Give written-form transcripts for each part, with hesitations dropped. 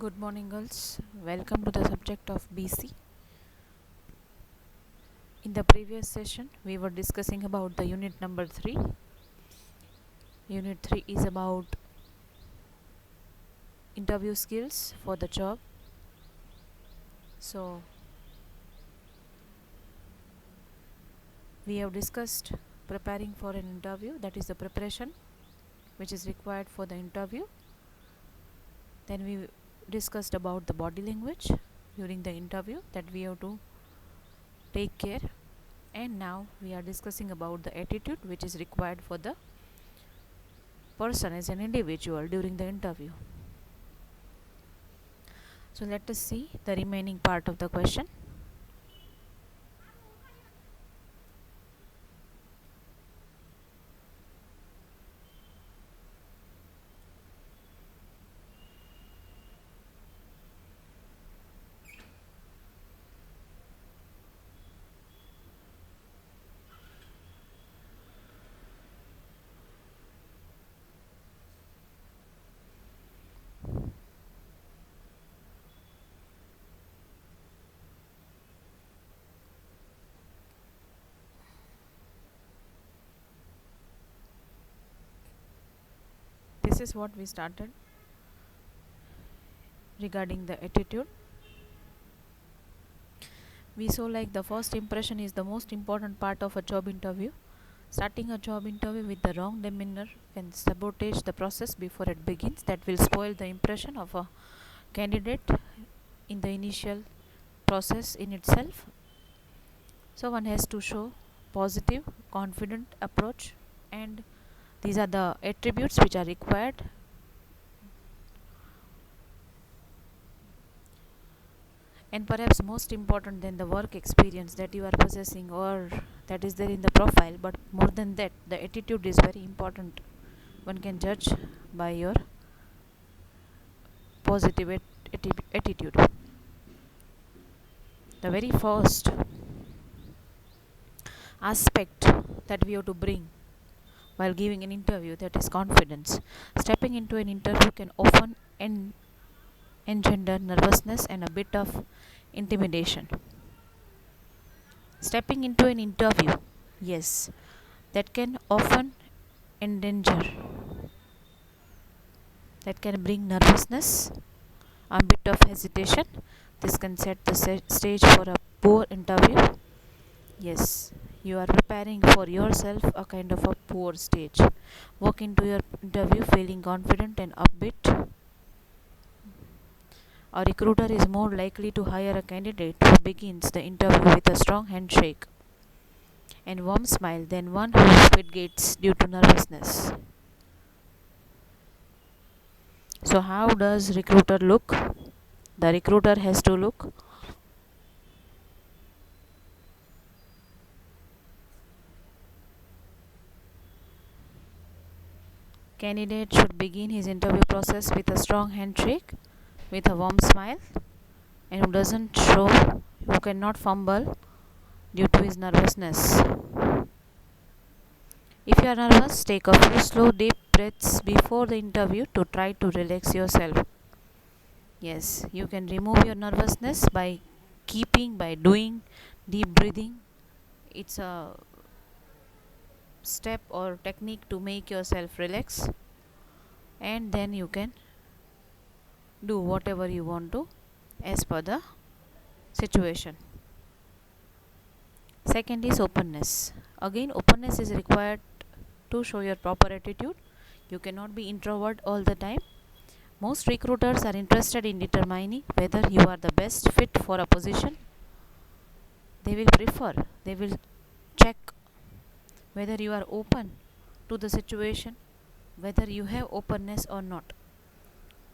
Good morning, girls. Welcome to the subject of BC. In the previous session, we were discussing about the unit number 3. Unit 3 is about interview skills for the job. So, we have discussed preparing for an interview, that is the preparation which is required for the interview. Then we discussed about the body language during the interview that we have to take care. And now we are discussing about the attitude which is required for the person as an individual during the interview. So let us see the remaining part of the question. This is what we started regarding the attitude. We saw like the first impression is the most important part of a job interview. Starting a job interview with the wrong demeanor can sabotage the process before it begins. That will spoil the impression of a candidate in the initial process in itself. So one has to show positive, confident approach, and these are the attributes which are required. And perhaps most important than the work experience that you are possessing or that is there in the profile, but more than that, the attitude is very important. One can judge by your positive attitude. The very first aspect that we have to bring while giving an interview, that is confidence. Stepping into an interview can often engender nervousness and a bit of intimidation. Stepping into an interview, yes, that can often endanger, that can bring nervousness, a bit of hesitation. This can set the stage for a poor interview. Yes, you are preparing for yourself a kind of a poor stage. Walk into your interview feeling confident and upbeat. A recruiter is more likely to hire a candidate who begins the interview with a strong handshake and warm smile than one whose speed gates due to nervousness. So how does recruiter look? The recruiter has to look candidate should begin his interview process with a strong handshake, with a warm smile, and who doesn't show, who cannot fumble due to his nervousness. If you are nervous, take a few slow deep breaths before the interview to try to relax yourself. Yes, you can remove your nervousness by doing deep breathing. It's a step or technique to make yourself relax, and then you can do whatever you want to as per the situation. Second is openness. Again, openness is required to show your proper attitude. You cannot be introvert all the time. Most recruiters are interested in determining whether you are the best fit for a position. They will check whether you are open to the situation, whether you have openness or not.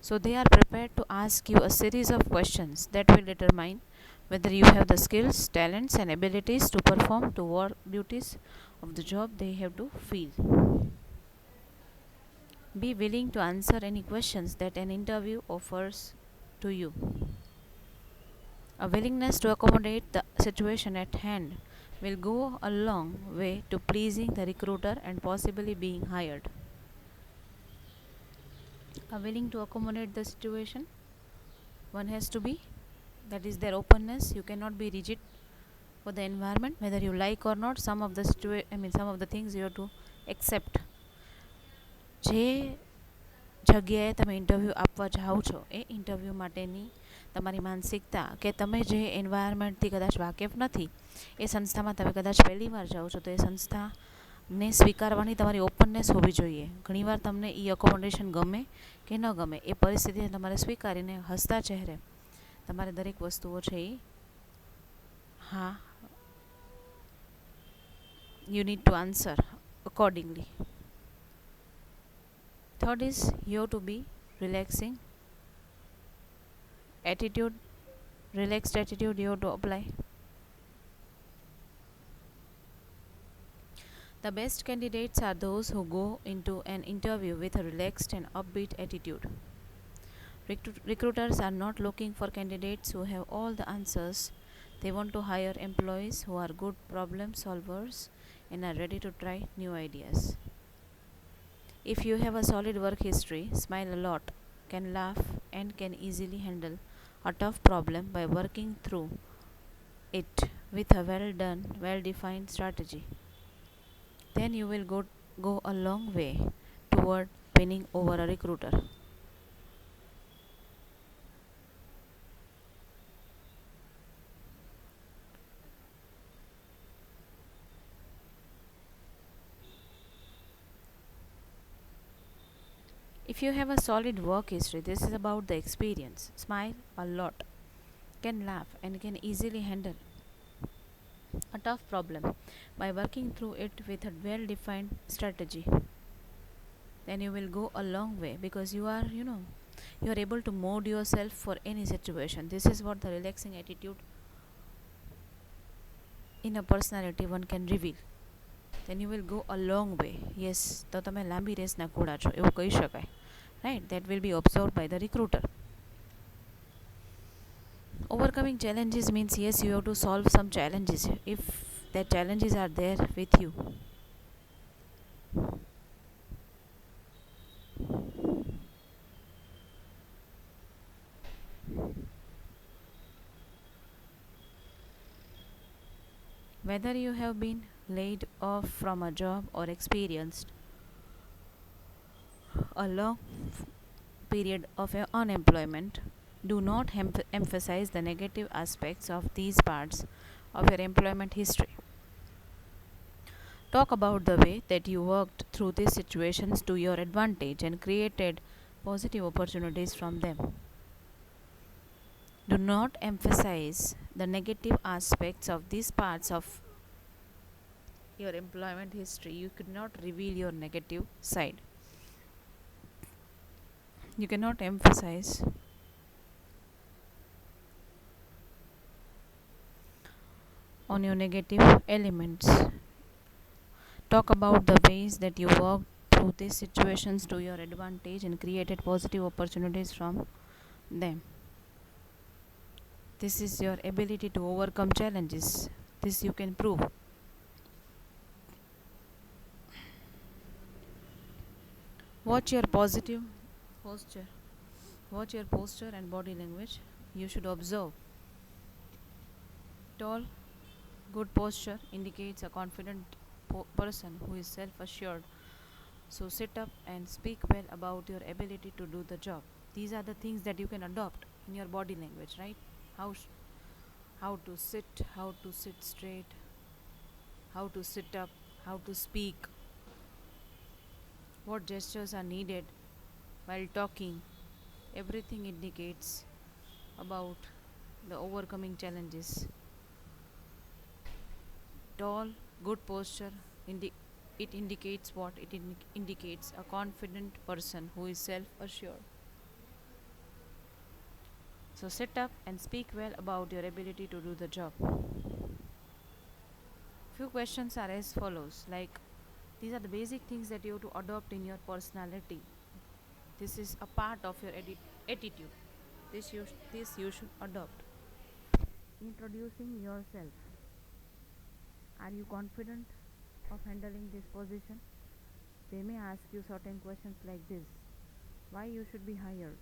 So they are prepared to ask you a series of questions that will determine whether you have the skills, talents, and abilities to perform the work duties of the job they have to fill. Be willing to answer any questions that an interview offers to you. A willingness to accommodate the situation at hand will go a long way to pleasing the recruiter and possibly being hired. A willing to accommodate the situation One has to be, that is their openness. You cannot be rigid for the environment, whether you like or not. Some of the some of the things you have to accept. જે જગ્યાએ તમે interview આપવા જાઓ છો એ interview માટેની તમારી માનસિકતા કે તમે જે એન્વાયરમેન્ટથી કદાચ વાકેફ નથી, એ સંસ્થામાં તમે કદાચ પહેલી વાર જાઓ છો, તો એ સંસ્થાને સ્વીકારવાની તમારી ઓપનનેસ હોવી જોઈએ. ઘણીવાર તમને એ એકોમોડેશન ગમે કે ન ગમે, એ પરિસ્થિતિને તમારે સ્વીકારીને હસતા ચહેરે તમારે દરેક વસ્તુઓ છે એ હા, you need to answer accordingly. Third is you have to be relaxing attitude. Relaxed attitude you have to apply. The best candidates are those who go into an interview with a relaxed and upbeat attitude. Recruiters are not looking for candidates who have all the answers. They want to hire employees who are good problem solvers and are ready to try new ideas. If you have a solid work history, smile a lot, can laugh, and can easily handle a tough problem by working through it with a well done, well defined strategy, then you will go a long way toward winning over a recruiter. If you have a solid work history, this is about the experience. Smile a lot, can laugh, and can easily handle a tough problem by working through it with a well defined strategy. Then you will go a long way because you are able to mold yourself for any situation. This is what the relaxing attitude in a personality one can reveal. Then you will go a long way. Yes, તો તમે લાંબી રેસના ઘોડા છો એવું કહી શકાય, right? That will be observed by the recruiter. Overcoming challenges means yes, you have to solve some challenges if the challenges are there with you. Whether you have been laid off from a job or experienced a long period of unemployment, do not emphasize the negative aspects of these parts of your employment history. Talk about the way that you worked through these situations to your advantage and created positive opportunities from them. Do not emphasize the negative aspects of these parts of your employment history. You could not reveal your negative side. You cannot emphasize on your negative elements. Talk about the ways that you worked through these situations to your advantage and created positive opportunities from them. This is your ability to overcome challenges. This you can prove. Watch your positive posture. Watch your posture and body language. You should observe. Tall, good posture indicates a confident person who is self-assured. So sit up and speak well about your ability to do the job. These are the things that you can adopt in your body language, right? How to sit straight, how to sit up, how to speak, what gestures are needed while talking. Everything indicates about the overcoming challenges. Tall, good posture, it indicates what? It indicates a confident person who is self-assured. So sit up and speak well about your ability to do the job. Few questions are as follows, like these are the basic things that you have to adopt in your personality. This is a part of your attitude. This you should adopt. Introducing yourself. Are you confident of handling this position? They may ask you certain questions like this. Why you should be hired?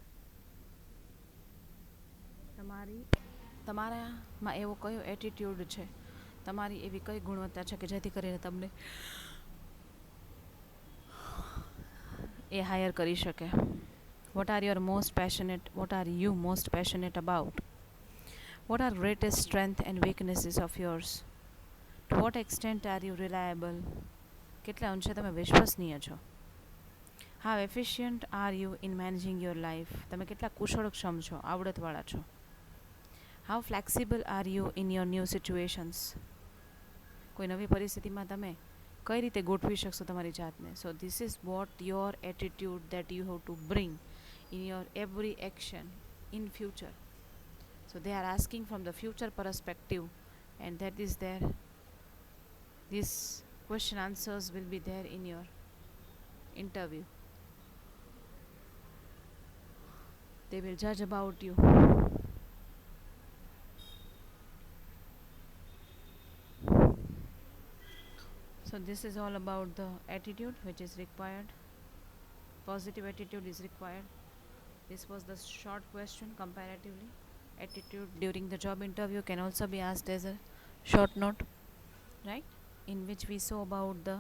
તમારામાં એવો કયો attitude છે, તમારી એવી કઈ ગુણવત્તા છે કે જેથી કરીને તમને એ હાયર કરી શકે. What are you most passionate about? What are greatest strength and weaknesses of yours? To what extent are you reliable? કેટલા અંશે તમે વિશ્વસનીય છો? How efficient are you in managing your life? તમે કેટલા કુશળક્ષમ છો, આવડતવાળા છો? How flexible are you in your new situations? કોઈ નવી પરિસ્થિતિમાં તમે કઈ રીતે ગોઠવી શકશો તમારી જાતને? So this is what your attitude that you have to bring in your every action in future. So they are asking from the future perspective, and that is there. These question answers will be there in your interview. They will judge about you. So this is all about the attitude which is required. Positive attitude is required. This was the short question comparatively. Attitude during the job interview can also be asked as a short note, right? In which we saw about the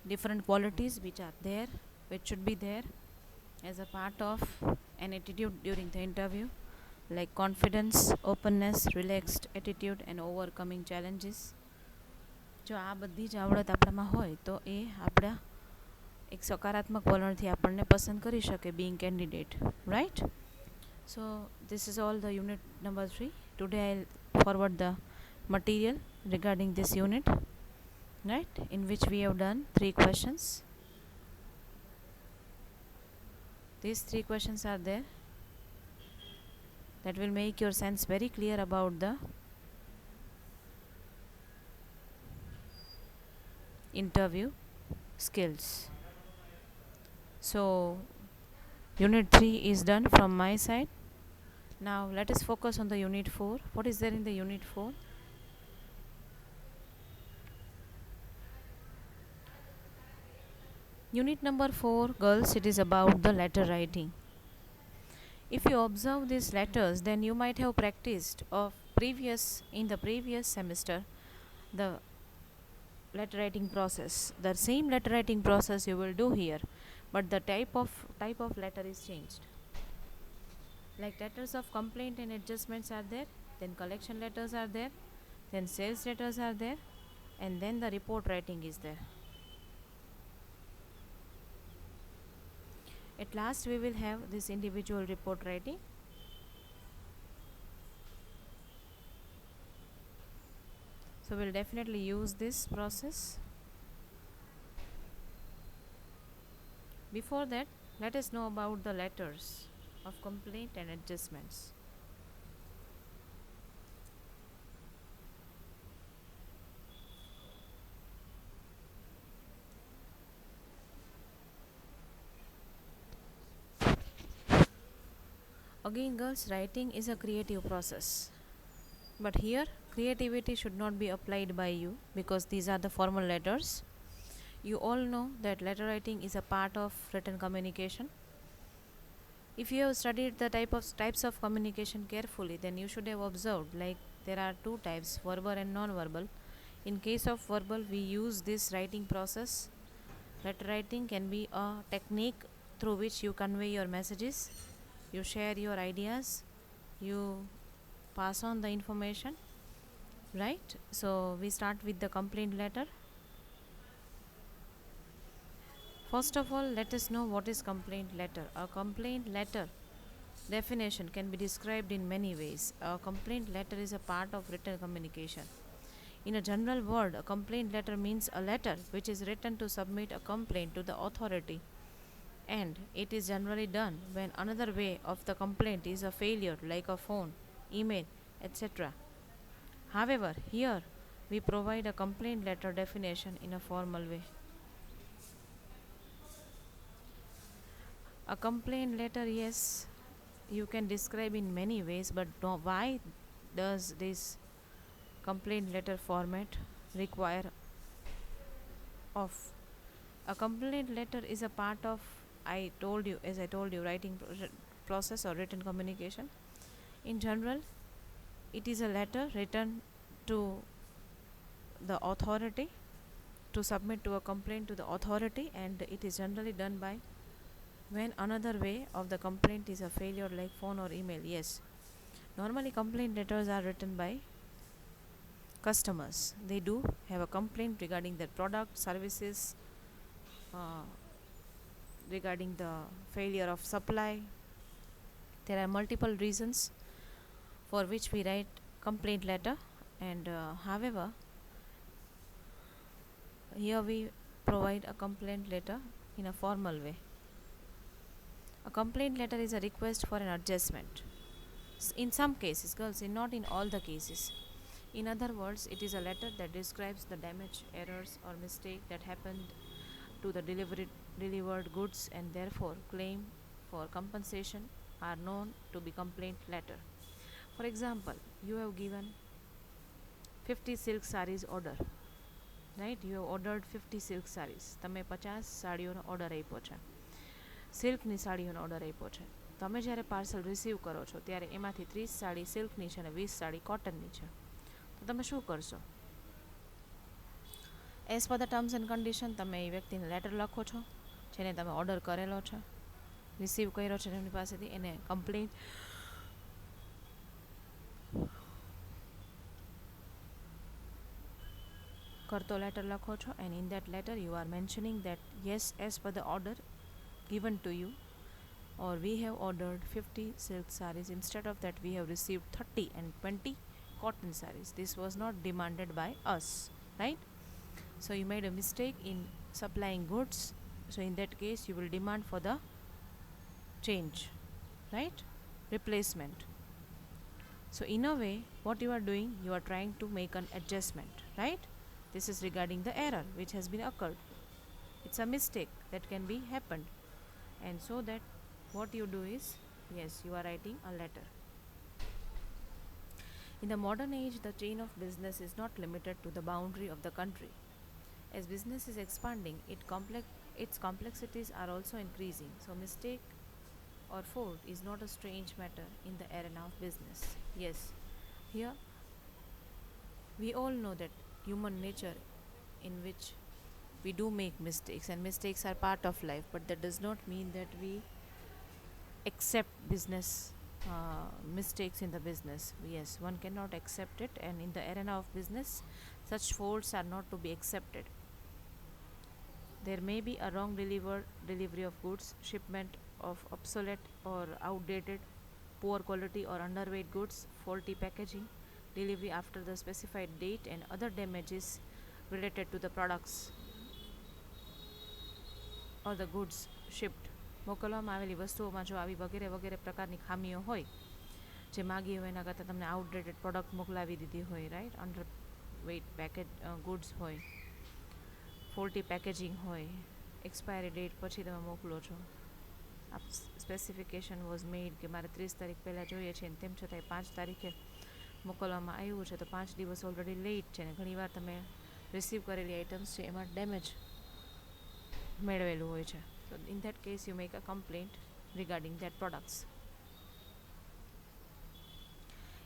different qualities which are there, which should be there as a part of an attitude during the interview, like confidence, openness, relaxed attitude and overcoming challenges. જો આ બધી જ આવડત આપણામાં હોય તો એ આપણા એક સકારાત્મક વલણથી આપણને પસંદ કરી શકે being candidate, right? So this is all the unit number 3. Today I'll forward the material regarding this unit, right, in which we have done 3 questions. These 3 questions are there that will make your sense very clear about the interview skills. So unit 3 is done from my side. Now let us focus on the unit 4. What is there in the unit 4? Unit number 4, girls, it is about the letter writing. If you observe these letters, then you might have practiced in the previous semester the letter writing process. The same letter writing process you will do here, but the type of letter is changed. Like letters of complaint and adjustments are there, then collection letters are there, then sales letters are there, and then the report writing is there. At last we will have this individual report writing. So we'll definitely use this process. Before that, let us know about the letters of complaint and adjustments. Again, girls, writing is a creative process, but here creativity should not be applied by you because these are the formal letters. You all know that letter writing is a part of written communication. If you have studied the types of communication carefully, then you should have observed like there are 2 types, verbal and non-verbal. In case of verbal, we use this writing process. Letter writing can be a technique through which you convey your messages, you share your ideas, you pass on the information, right? So we start with the complaint letter. First of all, let us know what is complaint letter. A complaint letter definition can be described in many ways. A complaint letter is a part of written communication. In a general word, a complaint letter means a letter which is written to submit a complaint to the authority, and it is generally done when another way of the complaint is a failure, like a phone, email, etc. However, here we provide a complaint letter definition in a formal way. A complaint letter, yes, you can describe in many ways, but why does this complaint letter format require of a complaint letter is a part of, as I told you, writing process or written communication. In general, it is a letter written to the authority to submit to a complaint to the authority, and it is generally done by when another way of the complaint is a failure like phone or email. Yes, normally complaint letters are written by customers. They do have a complaint regarding their product, services, uh, regarding the failure of supply. There are multiple reasons for which we write complaint letter, and however, here we provide a complaint letter in a formal way. A complaint letter is a request for an adjustment. In some cases, girls, not in all the cases. In other words, it is a letter that describes the damage, errors, or mistake that happened to the delivered goods, and therefore claim for compensation are known to be complaint letter. For example, you have given 50 silk sarees order, right? You have ordered 50 silk sarees. તમે 50 સાડીઓનો order આપ્યો છે, સિલ્કની સાડીઓનો order આપ્યો છે. તમે જ્યારે parcel receive કરો છો ત્યારે એમાંથી 30 સાડી સિલ્કની છે અને 20 સાડી કોટનની છે. તો તમે શું કરશો? As per the terms and condition તમે એ વ્યક્તિને લેટર લખો છો જેને તમે ઓર્ડર કરેલો છે, રિસીવ કર્યો છે એમની પાસેથી, એને કમ્પ્લેન્ટ કરતો લેટર લખો છો, and in that letter you are mentioning that yes, as per the order given to you, or we have ordered 50 silk sarees, instead of that we have received 30 and 20 cotton sarees. This was not demanded by us, right? So you made a mistake in supplying goods, so in that case you will demand for the change, right? Replacement. So in a way, what you are doing, you are trying to make an adjustment, right? This is regarding the error which has been occurred. It's a mistake that can be happened, and so that what you do is, yes, you are writing a letter. In the modern age, the chain of business is not limited to the boundary of the country. As business is expanding, its complexities are also increasing. So mistake or fault is not a strange matter in the arena of business. Yes, here we all know that human nature in which we do make mistakes, and mistakes are part of life, but that does not mean that we accept business mistakes in the business. Yes, one cannot accept it, and in the arena of business such faults are not to be accepted. There may be a wrong delivery of goods, shipment of obsolete or outdated, poor quality or underweight goods, faulty packaging, delivery after the specified date, and other damages related to the products or the goods shipped. મોકલવામાં આવેલી વસ્તુઓમાં જો આવી વગેરે વગેરે પ્રકારની ખામીઓ હોય, જે માગી હોય એના કરતાં તમને આઉટડેટેડ પ્રોડક્ટ મોકલાવી દીધી હોય, right, under weight package goods હોય, ફોલ્ટી પેકેજિંગ હોય, એક્સપાયરી ડેટ પછી તમે મોકલો છો. આ સ્પેસિફિકેશન વોઝ મેડ કે મારે 30 તારીખ પહેલાં જોઈએ છે, તેમ છતાંય 5 તારીખે મોકલવામાં આવ્યું છે, તો 5 દિવસ ઓલરેડી લેટ છે, ને ઘણીવાર તમે રિસીવ કરેલી આઇટમ્સ છે એમાં ડેમેજ મેળવેલું હોય છે. So in that case you make a complaint regarding that products.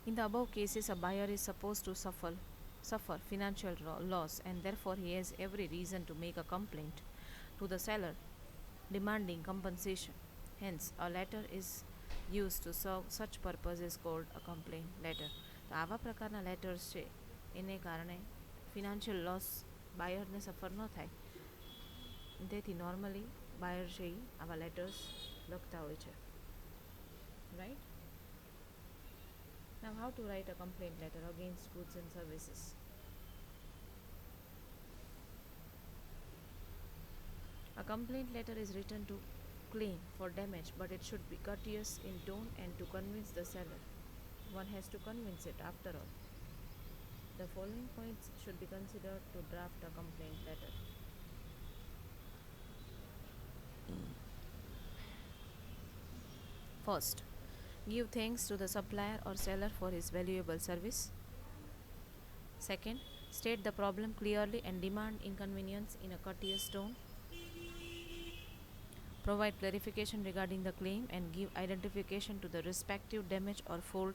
In the above cases, a buyer is supposed to suffer financial loss, and therefore he has every reason to make a complaint to the seller demanding compensation. Hence a letter is used to serve such purpose is called a complaint letter. તો આવા પ્રકારના letters છે એને કારણે financial loss બાયરને સફર ન થાય, તેથી નોર્મલી બાયર છે એ આવા લેટર્સ લખતા હોય છે, right. Now how to write a complaint letter against goods and services. A complaint letter is written to claim for damage, but it should be courteous in tone and to convince the seller. One has to convince it after all. The following points should be considered to draft a complaint letter. First, give thanks to the supplier or seller for his valuable service. Second, state the problem clearly and demand inconvenience in a courteous tone. Provide clarification regarding the claim and give identification to the respective damage or fault.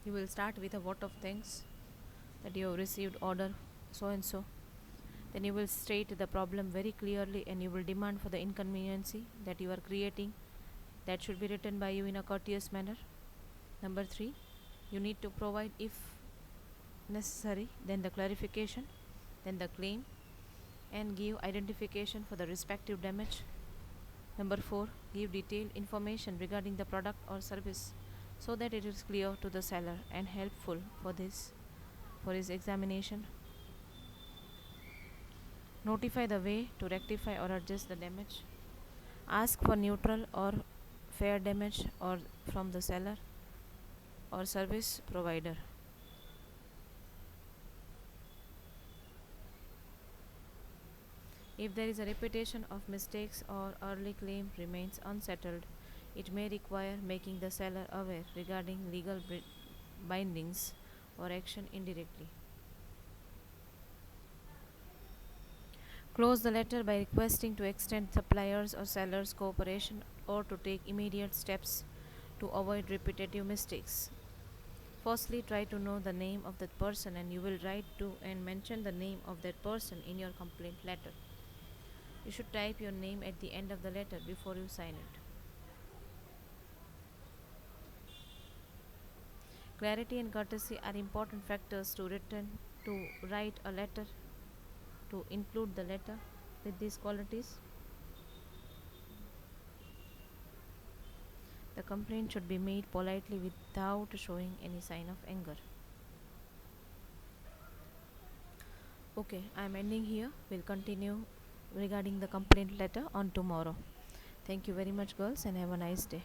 You will start with a vote of thanks that you have received order so and so. Then you will state the problem very clearly and you will demand for the inconveniency that you are creating. That should be written by you in a courteous manner. Number 3, you need to provide, if necessary, then the clarification, then the claim, and give identification for the respective damage. Number 4, give detailed information regarding the product or service so that it is clear to the seller and helpful for his examination. Notify the way to rectify or adjust the damage. Ask for neutral or fair damage or from the seller or service provider. If there is a repetition of mistakes or early claim remains unsettled, it may require making the seller aware regarding legal bindings or action indirectly. Close the letter by requesting to extend suppliers or sellers' cooperation or to take immediate steps to avoid repetitive mistakes. Firstly, try to know the name of that person and you will write to and mention the name of that person in your complaint letter. You should type your name at the end of the letter before you sign it. Clarity and courtesy are important factors to write a letter, to include the letter with these qualities. The complaint should be made politely without showing any sign of anger. Okay, I am ending here. We'll continue regarding the complaint letter on tomorrow. Thank you very much, girls, and have a nice day.